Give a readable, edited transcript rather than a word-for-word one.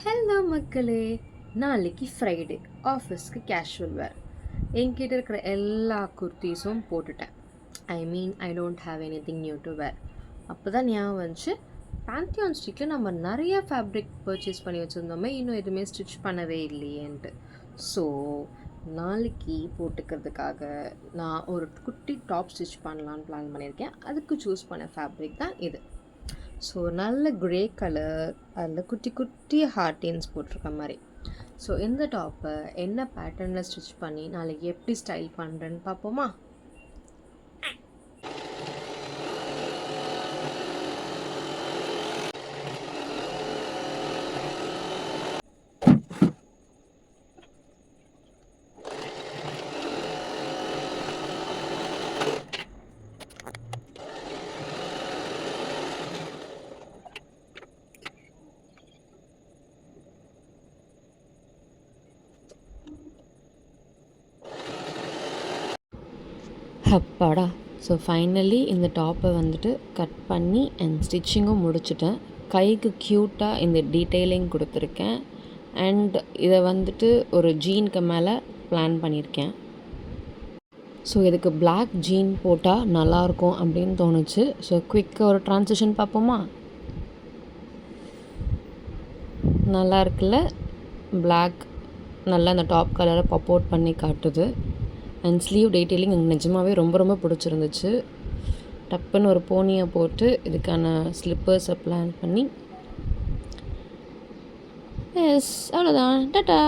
Hello மக்களே, நாளைக்கு Friday. ஆஃபீஸ்க்கு கேஷுவல் வேர். என்கிட்ட இருக்கிற எல்லா குர்த்தீஸும் போட்டுட்டேன். I don't have anything new to wear. அப்போ தான் ஞாபகம் வந்துச்சு, பேந்தியான் ஸ்ட்ரீட்டில் நம்ம நிறைய ஃபேப்ரிக் பர்ச்சேஸ் பண்ணி வச்சுருந்தோமே, இன்னும் எதுவுமே ஸ்டிச் பண்ணவே இல்லையேன்ட்டு. ஸோ நாளைக்கு போட்டுக்கிறதுக்காக நான் ஒரு குட்டி டாப் ஸ்டிச் பண்ணலான்னு பிளான் பண்ணியிருக்கேன். அதுக்கு சூஸ் பண்ண ஃபேப்ரிக் தான் இது. ஸோ நல்ல க்ரே கலர், அதில் குட்டி குட்டி ஹார்டின்ஸ் போட்டிருக்க மாதிரி. ஸோ இந்த டாப்பை என்ன பேட்டர்னில் ஸ்டிச் பண்ணி நாளைக்கு எப்படி ஸ்டைல் பண்ணுறேன்னு பார்ப்போமா? அப்பாடா! ஸோ ஃபைனலி இந்த டாப்பை வந்துட்டு கட் பண்ணி அண்ட் ஸ்டிச்சிங்கும் முடிச்சுட்டேன். கைக்கு க்யூட்டாக இந்த டீட்டெயிலிங் கொடுத்துருக்கேன். அண்ட் இதை வந்துட்டு ஒரு ஜீனுக்கு மேலே பிளான் பண்ணியிருக்கேன். ஸோ இதுக்கு பிளாக் ஜீன் போட்டால் நல்லாயிருக்கும் அப்படின்னு தோணுச்சு. ஸோ குயிக்காக ஒரு ட்ரான்சிஷன் பார்ப்போமா? நல்லா இருக்குல்ல? பிளாக் நல்லா அந்த டாப் கலரை பாப் அவுட் பண்ணி காட்டுது. அண்ட் ஸ்லீவ் டீட்டெயிலிங் எனக்கு நிஜமாகவே ரொம்ப ரொம்ப பிடிச்சிருந்துச்சு. டப்புன்னு ஒரு போனியை போட்டு இதுக்கான ஸ்லிப்பர்ஸை பிளான் பண்ணி, எஸ் அவ்வளோதான், டாட்டா.